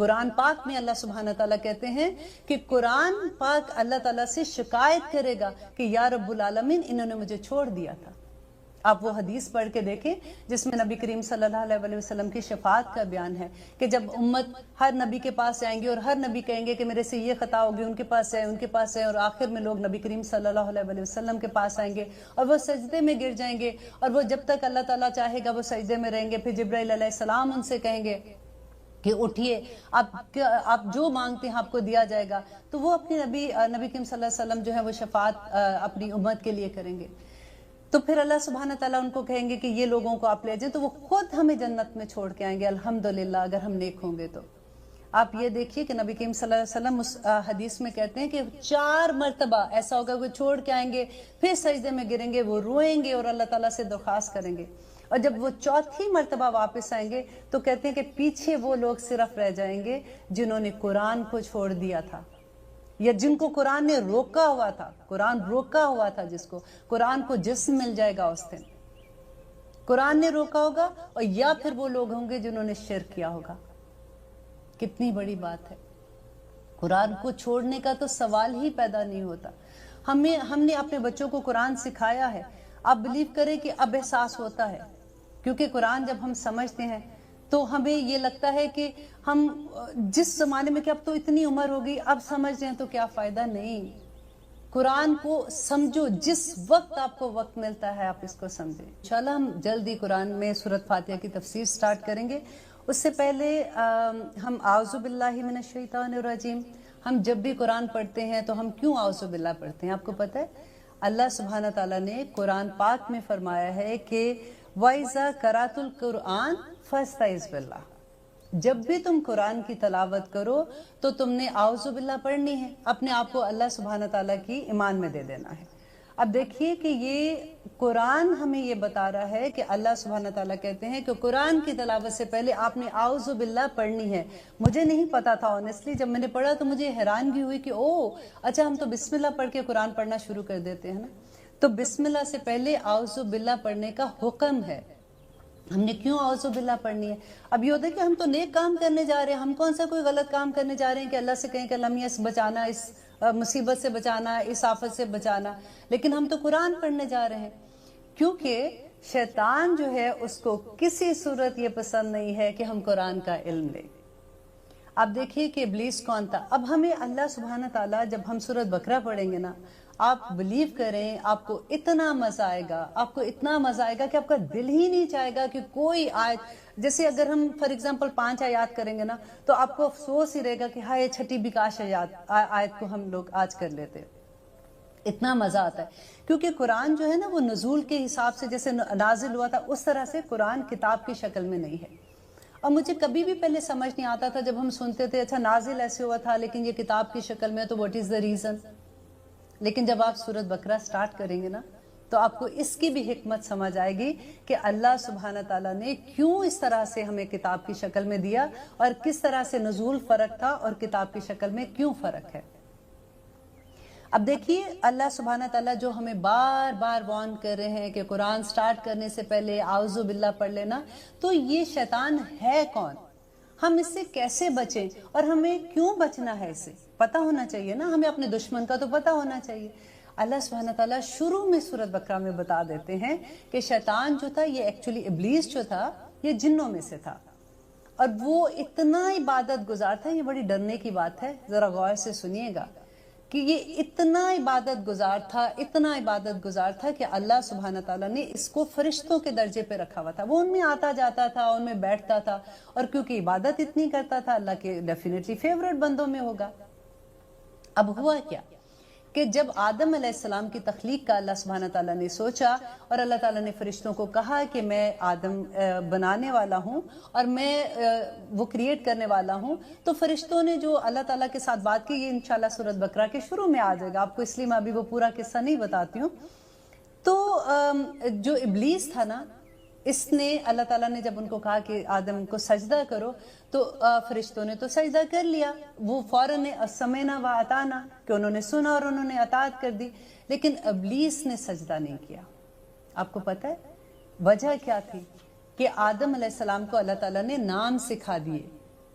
قرآن پاک میں اللہ سبحانہ تعالیٰ کہتے ہیں کہ قرآن پاک اللہ تعالیٰ سے شکایت کرے گا کہ یا رب العالمین انہوں نے مجھے چھوڑ دیا تھا۔ آپ وہ حدیث پڑھ کے دیکھیں جس میں نبی کریم صلی اللہ علیہ وسلم کی شفاعت کا بیان ہے کہ جب امت ہر نبی کے پاس جائیں گے اور ہر نبی کہیں گے کہ میرے سے یہ خطا ہوگی، ان کے پاس جائیں، ان کے پاس جائیں، اور آخر میں لوگ نبی کریم صلی اللہ علیہ وسلم کے پاس آئیں گے اور وہ سجدے میں گر جائیں گے، اور وہ جب تک اللہ تعالیٰ چاہے گا وہ سجدے میں رہیں گے۔ پھر جبرائیل علیہ السلام ان سے کہیں گے کہ اٹھیے، آپ جو مانگتے ہیں آپ کو دیا جائے گا۔ تو وہ اپنے نبی کریم صلی اللہ علیہ وسلم جو ہے وہ شفاعت اپنی امت کے لیے کریں گے۔ تو پھر اللہ سبحانہ تعالیٰ ان کو کہیں گے کہ یہ لوگوں کو آپ لے جائیں، تو وہ خود ہمیں جنت میں چھوڑ کے آئیں گے الحمدللہ، اگر ہم نیک ہوں گے تو۔ آپ یہ دیکھیے کہ نبی کریم صلی اللہ علیہ وسلم اس حدیث میں کہتے ہیں کہ 4 مرتبہ ایسا ہوگا کہ چھوڑ کے آئیں گے، پھر سجدے میں گریں گے، وہ روئیں گے اور اللہ تعالیٰ سے درخواست کریں گے، اور جب وہ 4تھی مرتبہ واپس آئیں گے تو کہتے ہیں کہ پیچھے وہ لوگ صرف رہ جائیں گے جنہوں نے قرآن کو چھوڑ دیا تھا، یا جن کو قرآن نے روکا ہوا تھا، قرآن روکا ہوا تھا، جس کو قرآن کو جسم مل جائے گا اس دن، قرآن نے روکا ہوگا، اور یا پھر وہ لوگ ہوں گے جنہوں نے شرک کیا ہوگا۔ کتنی بڑی بات ہے، قرآن کو چھوڑنے کا تو سوال ہی پیدا نہیں ہوتا۔ ہم نے اپنے بچوں کو قرآن سکھایا ہے، آپ بلیو کریں کہ اب احساس ہوتا ہے، کیونکہ قرآن جب ہم سمجھتے ہیں تو ہمیں یہ لگتا ہے کہ ہم جس زمانے میں کہ اب تو اتنی عمر ہوگی، اب سمجھ جائیں تو کیا فائدہ، نہیں، قرآن کو سمجھو، جس وقت آپ کو وقت ملتا ہے آپ اس کو سمجھیں۔ انشاءاللہ ہم جلدی قرآن میں سورۃ فاتحہ کی تفسیر سٹارٹ کریں گے۔ اس سے پہلے ہم اعوذ باللہ من الشیطان الرجیم، ہم جب بھی قرآن پڑھتے ہیں تو ہم کیوں اعوذ باللہ پڑھتے ہیں؟ آپ کو پتہ ہے اللہ سبحانہ تعالیٰ نے قرآن پاک میں فرمایا ہے کہ وَإِذَا قَرَأْتُ الْقُرْآنَ فَاسْتَعِذْ بِاللَّهِ، جب بھی تم قرآن کی تلاوت کرو تو تم نے اعوذ باللہ پڑھنی ہے، اپنے آپ کو اللہ سبحانہ تعالیٰ کی ایمان میں دے دینا ہے۔ اب دیکھیے کہ یہ قرآن ہمیں یہ بتا رہا ہے کہ اللہ سبحانہ تعالیٰ کہتے ہیں کہ قرآن کی تلاوت سے پہلے آپ نے اعوذ باللہ پڑھنی ہے۔ مجھے نہیں پتا تھا آنیسٹلی، جب میں نے پڑھا تو مجھے حیرانگی ہوئی کہ اچھا ہم تو بسم اللہ پڑھ کے قرآن پڑھنا شروع کر دیتے ہیں نا، تو بسم اللہ سے پہلے اعوذ باللہ پڑھنے کا حکم ہے۔ ہم نے کیوں اعوذ باللہ پڑھنی ہے؟ اب یہ ہوتا ہے کہ ہم تو نیک کام کرنے جا رہے ہیں، ہم کون سا کوئی غلط کام کرنے جا رہے ہیں کہ اللہ سے کہیں کہ اللہ میاں سے بچانا، اس مصیبت سے بچانا، اس آفت سے بچانا، لیکن ہم تو قرآن پڑھنے جا رہے ہیں، کیونکہ شیطان جو ہے اس کو کسی صورت یہ پسند نہیں ہے کہ ہم قرآن کا علم لیں۔ آپ دیکھیے کہ ابلیس کون تھا۔ اب ہمیں اللہ سبحانہ تعالیٰ جب ہم سورۃ بقرہ پڑھیں گے نا، آپ بلیو کریں آپ کو اتنا مزہ آئے گا، آپ کو اتنا مزہ آئے گا کہ آپ کا دل ہی نہیں چاہے گا کہ کوئی آیت، جیسے اگر ہم فار ایگزامپل 5 آیات کریں گے نا تو آپ کو افسوس ہی رہے گا کہ ہائے 6ٹھی بھی کاش آیت کو ہم لوگ آج کر لیتے۔ اتنا مزہ آتا ہے کیونکہ قرآن جو ہے نا وہ نزول کے حساب سے جیسے نازل ہوا تھا اس طرح سے قرآن کتاب کی شکل میں نہیں ہے۔ اور مجھے کبھی بھی پہلے سمجھ نہیں آتا تھا جب ہم سنتے تھے اچھا نازل ایسے ہوا تھا لیکن یہ کتاب کی شکل میں، تو واٹ از دا ریزن؟ لیکن جب آپ سورۃ بقرہ سٹارٹ کریں گے نا تو آپ کو اس کی بھی حکمت سمجھ آئے گی کہ اللہ سبحانہ تعالیٰ نے کیوں اس طرح سے ہمیں کتاب کی شکل میں دیا، اور کس طرح سے نزول فرق تھا اور کتاب کی شکل میں کیوں فرق ہے۔ اب دیکھیے اللہ سبحانہ تعالیٰ جو ہمیں بار بار وارن کر رہے ہیں کہ قرآن سٹارٹ کرنے سے پہلے اعوذ باللہ پڑھ لینا، تو یہ شیطان ہے کون، ہم اس سے کیسے بچیں، اور ہمیں کیوں بچنا ہے، اس سے پتہ ہونا چاہیے نا، ہمیں اپنے دشمن کا تو پتہ ہونا چاہیے۔ اللہ سبحانہ تعالیٰ شروع میں سورۃ بقرہ میں بتا دیتے ہیں کہ شیطان جو تھا یہ ایکچولی ابلیس جو تھا یہ جنوں میں سے تھا، اور وہ اتنا عبادت گزار تھا، یہ بڑی ڈرنے کی بات ہے، ذرا غور سے سنیے گا کہ یہ اتنا عبادت گزار تھا کہ اللہ سبحانہ تعالیٰ نے اس کو فرشتوں کے درجے پہ رکھا ہوا تھا، وہ ان میں آتا جاتا تھا، ان میں بیٹھتا تھا، اور کیونکہ عبادت اتنی کرتا تھا اللہ کے ڈیفینیٹلی فیورٹ بندوں میں ہوگا۔ اب ہوا کیا کہ جب آدم علیہ السلام کی تخلیق کا اللہ سبحانہ تعالیٰ نے سوچا، اور اللہ تعالیٰ نے فرشتوں کو کہا کہ میں آدم بنانے والا ہوں اور میں وہ کریٹ کرنے والا ہوں، تو فرشتوں نے جو اللہ تعالیٰ کے ساتھ بات کی، یہ انشاءاللہ سورۃ بقرہ کے شروع میں آ جائے گا آپ کو، اس لیے میں ابھی وہ پورا قصہ نہیں بتاتی ہوں۔ تو جو ابلیس تھا نا، اس نے اللہ تعالیٰ نے جب ان کو کہا کہ آدم کو سجدہ کرو، تو فرشتوں نے تو سجدہ کر لیا، وہ فوراً سمعنا و اطعنا کہ انہوں نے سنا اور انہوں نے اطاعت کر دی، لیکن ابلیس نے سجدہ نہیں کیا۔ آپ کو پتہ ہے وجہ کیا تھی؟ کہ آدم علیہ السلام کو اللہ تعالیٰ نے نام سکھا دیے،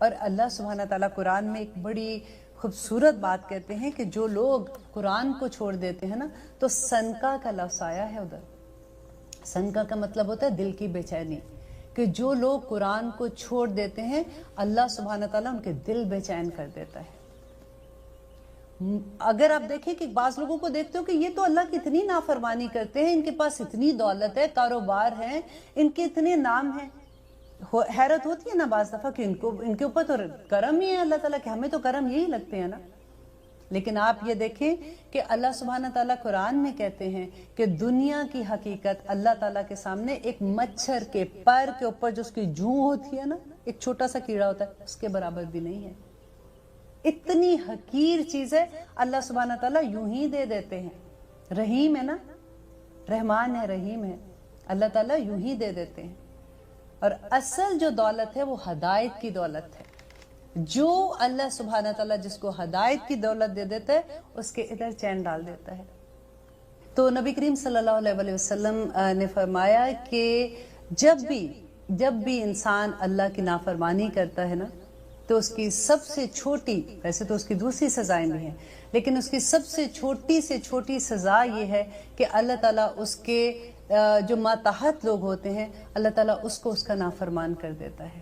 اور اللہ سبحانہ تعالیٰ قرآن میں ایک بڑی خوبصورت بات کہتے ہیں کہ جو لوگ قرآن کو چھوڑ دیتے ہیں نا تو سنکا کا لفظ آیا ہے ادھر. سنکا کا مطلب ہوتا ہے دل کی بے چینی, کہ جو لوگ قرآن کو چھوڑ دیتے ہیں اللہ سبحانہ تعالیٰ ان کے دل بے چین کر دیتا ہے. اگر آپ دیکھیں کہ بعض لوگوں کو دیکھتے ہو کہ یہ تو اللہ کی اتنی نافرمانی کرتے ہیں, ان کے پاس اتنی دولت ہے, کاروبار ہے, ان کے اتنے نام ہیں, حیرت ہوتی ہے نا بعض دفعہ کہ ان کے اوپر تو کرم ہی ہے اللہ تعالیٰ کے, ہمیں تو کرم یہی لگتے ہیں نا. لیکن آپ یہ دیکھیں کہ اللہ سبحانہ تعالیٰ قرآن میں کہتے ہیں کہ دنیا کی حقیقت اللہ تعالیٰ کے سامنے ایک مچھر کے پر کے اوپر جو اس کی جوں ہوتی ہے نا, ایک چھوٹا سا کیڑا ہوتا ہے, اس کے برابر بھی نہیں ہے. اتنی حقیر چیز ہے, اللہ سبحانہ تعالیٰ یوں ہی دے دیتے ہیں. رحیم ہے نا, رحمان ہے, رحیم ہے, اللہ تعالیٰ یوں ہی دے دیتے ہیں. اور اصل جو دولت ہے وہ ہدایت کی دولت ہے. جو اللہ سبحانہ تعالیٰ جس کو ہدایت کی دولت دے دیتا ہے اس کے ادھر چین ڈال دیتا ہے. تو نبی کریم صلی اللہ علیہ وسلم نے فرمایا کہ جب بھی انسان اللہ کی نافرمانی کرتا ہے نا تو اس کی سب سے چھوٹی, ویسے تو اس کی دوسری سزائیں بھی ہیں, لیکن اس کی سب سے چھوٹی سزا یہ ہے کہ اللہ تعالیٰ اس کے جو ماتحت لوگ ہوتے ہیں اللہ تعالیٰ اس کو اس کا نافرمان کر دیتا ہے.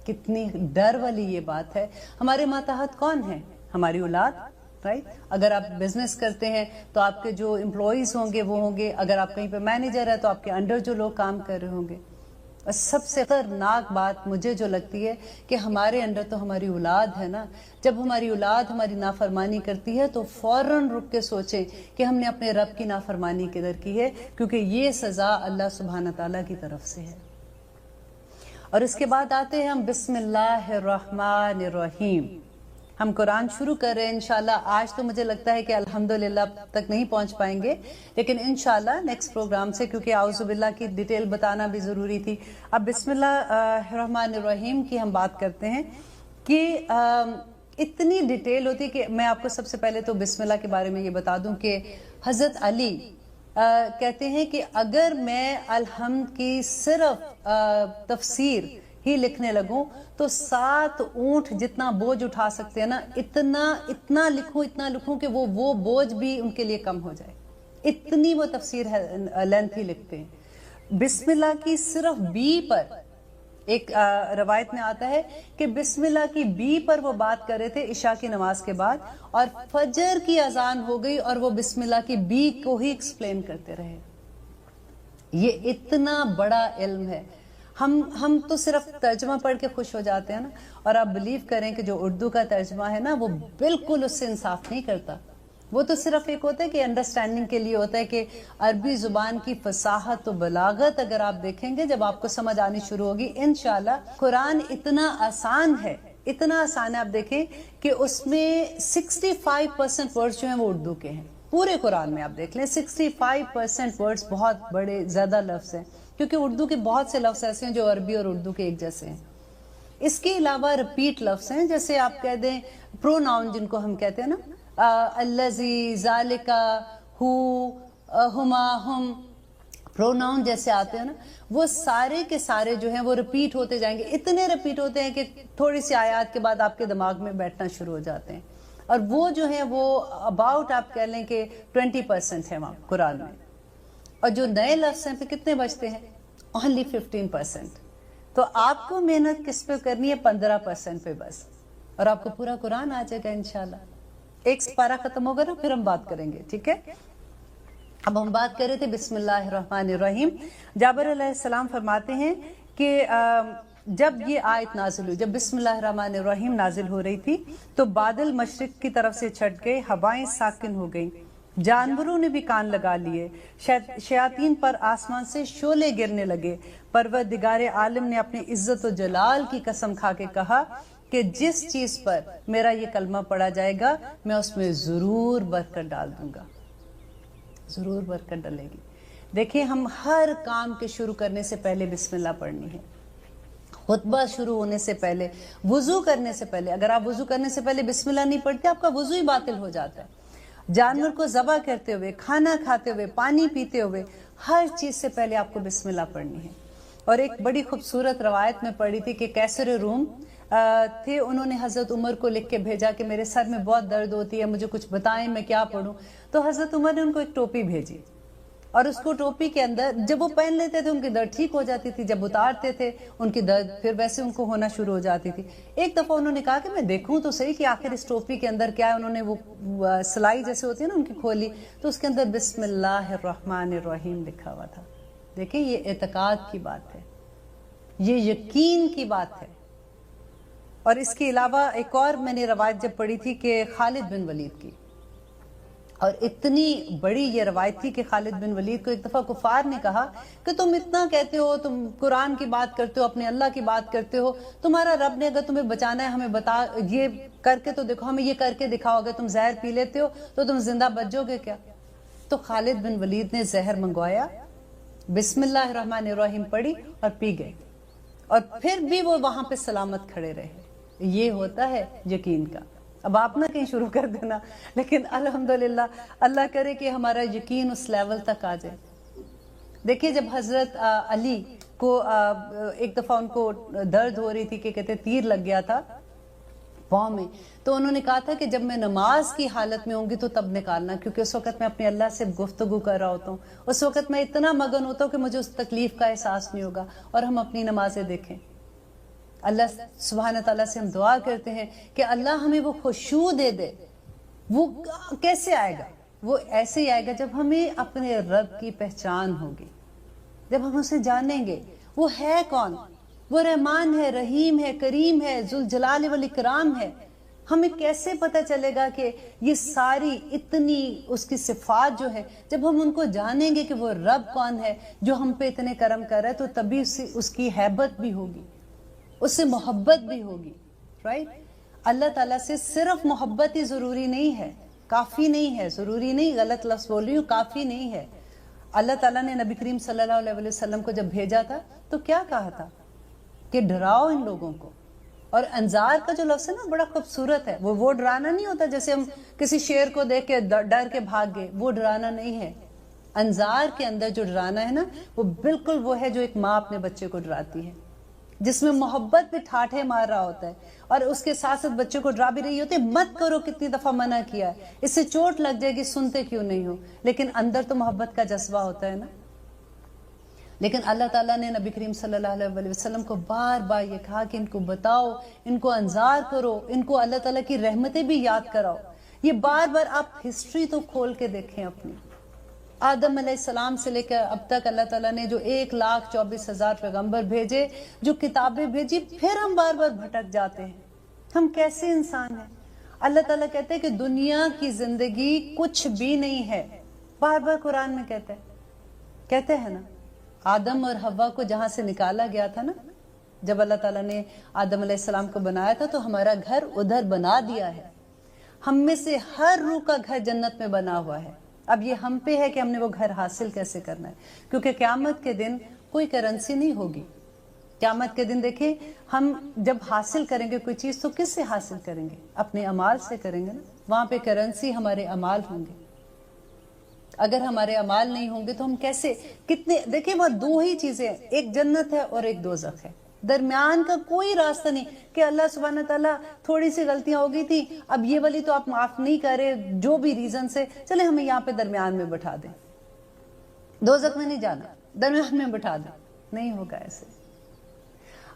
کتنی ڈر والی یہ بات ہے. ہمارے ماتحت کون ہیں؟ ہماری اولاد, رائٹ. اگر آپ بزنس کرتے ہیں تو آپ کے جو امپلائیز ہوں گے وہ ہوں گے, اگر آپ کہیں پہ مینیجر ہے تو آپ کے انڈر جو لوگ کام کر رہے ہوں گے. اور سب سے خطرناک بات مجھے جو لگتی ہے کہ ہمارے انڈر تو ہماری اولاد ہے نا. جب ہماری اولاد ہماری نافرمانی کرتی ہے تو فوراً رک کے سوچیں کہ ہم نے اپنے رب کی نافرمانی کدھر کی ہے, کیونکہ یہ سزا اللہ سبحانہ تعالیٰ کی طرف سے ہے. اور اس کے بعد آتے ہیں ہم بسم اللہ الرحمن الرحیم. ہم قرآن شروع کر رہے ہیں انشاءاللہ. آج تو مجھے لگتا ہے کہ الحمدللہ تک نہیں پہنچ پائیں گے, لیکن انشاءاللہ نیکسٹ پروگرام سے, کیونکہ اعوذ باللہ کی ڈیٹیل بتانا بھی ضروری تھی. اب بسم اللہ الرحمن الرحیم کی ہم بات کرتے ہیں کہ اتنی ڈیٹیل ہوتی ہے کہ میں آپ کو سب سے پہلے تو بسم اللہ کے بارے میں یہ بتا دوں کہ حضرت علی کہتے ہیں کہ اگر میں الحمد کی صرف تفسیر ہی لکھنے لگوں تو 7 اونٹ جتنا بوجھ اٹھا سکتے ہیں نا, اتنا لکھوں کہ وہ بوجھ بھی ان کے لیے کم ہو جائے. اتنی وہ تفسیر ہے, لینتھی لکھتے ہیں. بسم اللہ کی صرف بی پر ایک روایت میں آتا ہے کہ بسم اللہ کی بی پر وہ بات کر رہے تھے عشاء کی نماز کے بعد, اور فجر کی اذان ہو گئی اور وہ بسم اللہ کی بی کو ہی ایکسپلین کرتے رہے. یہ اتنا بڑا علم ہے. ہم تو صرف ترجمہ پڑھ کے خوش ہو جاتے ہیں نا, اور آپ بلیو کریں کہ جو اردو کا ترجمہ ہے نا وہ بالکل اس سے انصاف نہیں کرتا. وہ تو صرف ایک ہوتا ہے کہ انڈرسٹینڈنگ کے لیے ہوتا ہے کہ عربی زبان کی فصاحت و بلاغت اگر آپ دیکھیں گے جب آپ کو سمجھ آنی شروع ہوگی انشاءاللہ. قرآن اتنا آسان ہے, آپ دیکھیں کہ اس میں 65% ورڈز جو ہیں وہ اردو کے ہیں. پورے قرآن میں آپ دیکھ لیں 65% ورڈز بہت بڑے زیادہ لفظ ہیں, کیونکہ اردو کے بہت سے لفظ ایسے ہیں جو عربی اور اردو کے ایک جیسے ہیں. اس کے علاوہ رپیٹ لفظ ہیں, جیسے آپ کہہ دیں پروناؤن جن کو ہم کہتے ہیں نا, الذی, ذالکا, ہو, ہما, ہم, پروناؤن جیسے آتے ہیں نا, وہ سارے کے سارے جو ہیں وہ رپیٹ ہوتے جائیں گے. اتنے رپیٹ ہوتے ہیں کہ تھوڑی سی آیات کے بعد آپ کے دماغ میں بیٹھنا شروع ہو جاتے ہیں. اور وہ جو ہیں وہ اباؤٹ آپ کہہ لیں کہ 20% ہے وہاں قرآن میں. اور جو نئے لفظ ہیں پھر کتنے بچتے ہیں؟ only 15%. تو آپ کو محنت کس پہ کرنی ہے؟ 15% پہ بس, اور آپ کو پورا قرآن آ جائے گا انشاءاللہ. ایک سپارہ ختم ہوگا نا پھر ہم بات کریں گے, ٹھیک ہے. اب ہم بات کر رہے تھے بسم اللہ الرحمن الرحیم. جابر علیہ السلام فرماتے ہیں کہ جب یہ آیت نازل ہوئی, جب بسم اللہ الرحمن الرحیم نازل ہو رہی تھی تو بادل مشرق کی طرف سے چھٹ گئے, ہوائیں ساکن ہو گئیں, جانوروں نے بھی کان لگا لیے, شیاطین پر آسمان سے شعلے گرنے لگے. پروردگار عالم نے اپنی عزت و جلال کی قسم کھا کے کہا کہ جس چیز پر میرا یہ کلمہ پڑھا جائے گا میں اس میں ضرور برکت ڈال دوں گا, ضرور برکت ڈالے گی. دیکھیں ہم ہر کام کے شروع کرنے سے پہلے بسم اللہ پڑھنی ہے. خطبہ شروع ہونے سے پہلے, وضو کرنے سے پہلے, اگر آپ وضو کرنے سے پہلے بسم اللہ نہیں پڑھتے آپ کا وضو ہی باطل ہو جاتا ہے. جانور کو ذبح کرتے ہوئے, کھانا کھاتے ہوئے, پانی پیتے ہوئے, ہر چیز سے پہلے آپ کو بسم اللہ پڑھنی ہے. اور ایک بڑی خوبصورت روایت میں پڑھی تھی کہ کیسر روم تھے, انہوں نے حضرت عمر کو لکھ کے بھیجا کہ میرے سر میں بہت درد ہوتی ہے, مجھے کچھ بتائیں میں کیا پڑھوں. تو حضرت عمر نے ان کو ایک ٹوپی بھیجی, اور اس کو ٹوپی کے اندر جب وہ پہن لیتے تھے ان کی درد ٹھیک ہو جاتی تھی, جب اتارتے تھے ان کی درد پھر ویسے ان کو ہونا شروع ہو جاتی تھی. ایک دفعہ انہوں نے کہا کہ میں دیکھوں تو صحیح کہ آخر اس ٹوپی کے اندر کیا ہے. انہوں نے وہ سلائی جیسے ہوتی ہے نا ان کی کھولی, تو اس کے اندر بسم اللہ الرحمن الرحیم لکھا ہوا تھا. دیکھیں یہ اعتقاد کی بات ہے, یہ یقین کی بات ہے. اور اس کے علاوہ ایک اور میں نے روایت جب پڑھی تھی کہ خالد بن ولید کی, اور اتنی بڑی یہ روایت تھی کہ خالد بن ولید کو ایک دفعہ کفار نے کہا کہ تم اتنا کہتے ہو, تم قرآن کی بات کرتے ہو, اپنے اللہ کی بات کرتے ہو, تمہارا رب نے اگر تمہیں بچانا ہے ہمیں بتا, یہ کر کے تو دیکھو, ہمیں یہ کر کے دکھاؤ, اگر تم زہر پی لیتے ہو تو تم زندہ بچ جاؤ گے کیا؟ تو خالد بن ولید نے زہر منگوایا, بسم اللہ الرحمن الرحیم پڑھی اور پی گئے, اور پھر بھی وہ وہاں پہ سلامت کھڑے رہے. یہ ہوتا ہے یقین کا. اب آپ نہ کہیں شروع کر دینا, لیکن الحمدللہ اللہ کرے کہ ہمارا یقین اس لیول تک آ جائے. دیکھیے جب حضرت علی کو ایک دفعہ ان کو درد ہو رہی تھی کہ کہتے تیر لگ گیا تھا پاؤں میں, تو انہوں نے کہا تھا کہ جب میں نماز کی حالت میں ہوں گی تو تب نکالنا, کیونکہ اس وقت میں اپنے اللہ سے گفتگو کر رہا ہوتا ہوں, اس وقت میں اتنا مگن ہوتا ہوں کہ مجھے اس تکلیف کا احساس نہیں ہوگا. اور ہم اپنی نمازیں دیکھیں, اللہ سبحانہ تعالیٰ سے ہم دعا کرتے ہیں کہ اللہ ہمیں وہ خشوع دے دے. وہ کیسے آئے گا؟ وہ ایسے ہی آئے گا جب ہمیں اپنے رب کی پہچان ہوگی, جب ہم اسے جانیں گے وہ ہے کون. وہ رحمان ہے, رحیم ہے, کریم ہے, ذوالجلال والاکرام ہے. ہمیں کیسے پتہ چلے گا کہ یہ ساری اتنی اس کی صفات جو ہے, جب ہم ان کو جانیں گے کہ وہ رب کون ہے جو ہم پہ اتنے کرم کر رہا ہے, تو تبھی اس کی ہیبت بھی ہوگی, اس سے محبت بھی ہوگی. رائٹ, اللہ تعالیٰ سے صرف محبت ہی ضروری نہیں ہے, کافی نہیں ہے, ضروری نہیں, غلط لفظ بول رہی ہوں, کافی نہیں ہے. اللہ تعالیٰ نے نبی کریم صلی اللہ علیہ وسلم کو جب بھیجا تھا تو کیا کہا تھا کہ ڈراؤ ان لوگوں کو. اور انذار کا جو لفظ ہے نا بڑا خوبصورت ہے. وہ ڈرانا نہیں ہوتا جیسے ہم کسی شیر کو دیکھ کے ڈر کے بھاگ گئے, وہ ڈرانا نہیں ہے. انذار کے اندر جو ڈرانا ہے نا وہ بالکل وہ ہے جو ایک ماں اپنے بچے کو ڈراتی ہے, جس میں محبت بھی ٹھاٹھے مار رہا ہوتا ہے, اور اس کے ساتھ ساتھ بچے کو ڈرا بھی رہی ہوتی ہے. مت کرو, کتنی دفعہ منع کیا ہے, اس سے چوٹ لگ جائے گی, سنتے کیوں نہیں ہو, لیکن اندر تو محبت کا جذبہ ہوتا ہے نا. لیکن اللہ تعالیٰ نے نبی کریم صلی اللہ علیہ وسلم کو بار بار یہ کہا کہ ان کو بتاؤ, ان کو انذار کرو, ان کو اللہ تعالیٰ کی رحمتیں بھی یاد کراؤ. یہ بار بار آپ ہسٹری تو کھول کے دیکھیں اپنی, آدم علیہ السلام سے لے کر اب تک اللہ تعالیٰ نے جو 1,24,000 پیغمبر بھیجے, جو کتابیں بھیجی, پھر ہم بار بار بھٹک جاتے ہیں. ہم کیسے انسان ہیں؟ اللہ تعالیٰ کہتے ہیں کہ دنیا کی زندگی کچھ بھی نہیں ہے, بار بار قرآن میں کہتے ہیں نا. آدم اور حوا کو جہاں سے نکالا گیا تھا نا, جب اللہ تعالیٰ نے آدم علیہ السلام کو بنایا تھا تو ہمارا گھر ادھر بنا دیا ہے. ہم میں سے ہر روح کا گھر جنت میں بنا ہوا ہے. اب یہ ہم پہ ہے کہ ہم نے وہ گھر حاصل کیسے کرنا ہے, کیونکہ قیامت کے دن کوئی کرنسی نہیں ہوگی. قیامت کے دن دیکھیں, ہم جب حاصل کریں گے کوئی چیز تو کس سے حاصل کریں گے؟ اپنے اعمال سے کریں گے نا. وہاں پہ کرنسی ہمارے اعمال ہوں گے. اگر ہمارے اعمال نہیں ہوں گے تو ہم کیسے, کتنے, دیکھیں وہ دو ہی چیزیں, ایک جنت ہے اور ایک دوزخ ہے, درمیان کا کوئی راستہ نہیں کہ اللہ سبحانہ تعالیٰ تھوڑی سی غلطیاں ہو گئی تھی, اب یہ والی تو آپ معاف نہیں کر رہے جو بھی ریزن سے, چلے ہمیں یہاں پہ درمیان میں بٹھا دیں, دوزخ میں نہیں جانا, درمیان میں بٹھا دیں. نہیں ہوگا ایسے.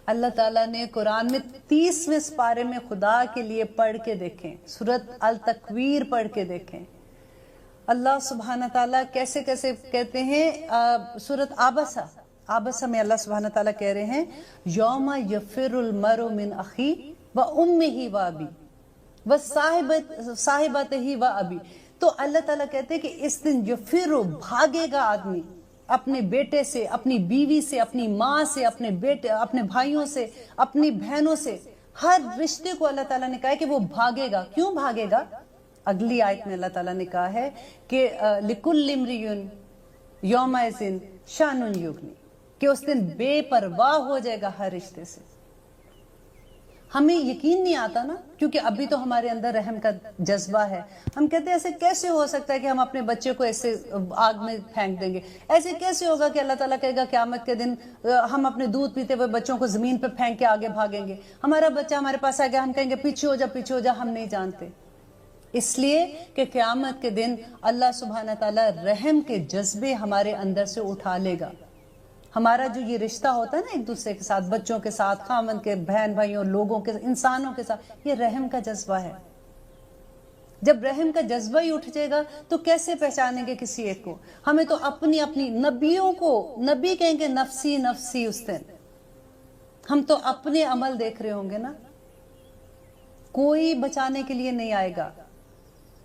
اللہ تعالیٰ نے قرآن میں 30ویں سپارے میں خدا کے لیے پڑھ کے دیکھیں, سورۃ التکویر پڑھ کے دیکھیں, اللہ سبحانہ تعالیٰ کیسے کیسے کہتے ہیں. سورۃ آبسہ میں اللہ سبحانہ تعالیٰ کہہ رہے ہیں یوم یفر المرء من اخی و امہ و ابی و صاحبتہ و ابی. تو اللہ تعالیٰ کہتے ہیں کہ اس دن یفر, بھاگے گا آدمی اپنے بیٹے سے, اپنی بیوی سے, اپنی ماں سے, اپنے بیٹے, اپنے بھائیوں سے, اپنی بہنوں سے, ہر رشتے کو اللہ تعالیٰ نے کہا ہے کہ وہ بھاگے گا. کیوں بھاگے گا؟ اگلی آیت میں اللہ تعالیٰ نے کہا ہے کہ لِكُلِّ امْرِئٍ يَوْمَئِذٍ شَأْنٌ يُغْنِي, کہ اس دن بے پرواہ ہو جائے گا ہر رشتے سے. ہمیں یقین نہیں آتا نا، کیونکہ ابھی تو ہمارے اندر رحم کا جذبہ ہے. ہم کہتے ہیں ایسے کیسے ہو سکتا ہے کہ ہم اپنے بچے کو ایسے آگ میں پھینک دیں گے؟ ایسے کیسے ہوگا کہ اللہ تعالیٰ کہے گا قیامت کے دن ہم اپنے دودھ پیتے ہوئے بچوں کو زمین پہ پھینک کے آگے بھاگیں گے؟ ہمارا بچہ ہمارے پاس آ گیا، ہم کہیں گے پیچھے ہو جا پیچھے ہو جا. ہم نہیں جانتے، اس لیے کہ قیامت کے دن اللہ سبحانہ تعالیٰ رحم کے جذبے ہمارے اندر سے اٹھا لے گا. ہمارا جو یہ رشتہ ہوتا ہے نا ایک دوسرے کے ساتھ، بچوں کے ساتھ، خاوند کے، بہن بھائیوں، لوگوں کے، انسانوں کے ساتھ، یہ رحم کا جذبہ ہے. جب رحم کا جذبہ ہی اٹھ جائے گا تو کیسے پہچانیں گے کسی ایک کو؟ ہمیں تو اپنی نبیوں کو، نبی کہیں گے نفسی نفسی اس دن. ہم تو اپنے عمل دیکھ رہے ہوں گے نا، کوئی بچانے کے لیے نہیں آئے گا.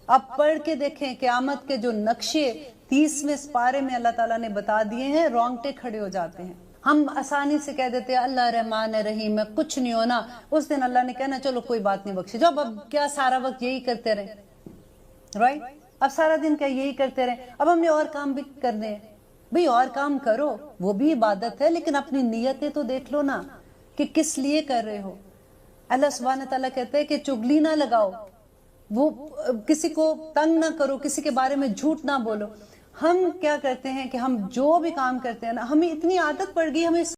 اب پڑھ کے دیکھیں قیامت کے جو نقشے 30ویں سپارے میں اللہ تعالیٰ نے بتا دیے ہیں، رونگٹے کھڑے ہو جاتے ہیں. ہم آسانی سے کہہ دیتے ہیں اللہ رحمان رحیم ہے، کچھ نہیں ہونا. اس دن اللہ نے کہنا چلو کوئی بات نہیں بخشے جب. اب کیا سارا وقت یہی کرتے رہے؟ رائٹ، اب سارا دن کیا یہی کرتے رہے؟ اب ہم نے اور کام بھی کرنے ہیں. بھئی اور کام کرو، وہ بھی عبادت ہے، لیکن اپنی نیتیں تو دیکھ لو نا کہ کس لیے کر رہے ہو. اللہ سبحانہ تعالیٰ کہتے ہیں کہ چگلی نہ لگاؤ، وہ کسی کو تنگ نہ کرو، کسی کے بارے میں جھوٹ نہ بولو. ہم کیا کرتے ہیں کہ ہم جو بھی کام کرتے ہیں نا، ہمیں اتنی عادت پڑ گئی، ہمیں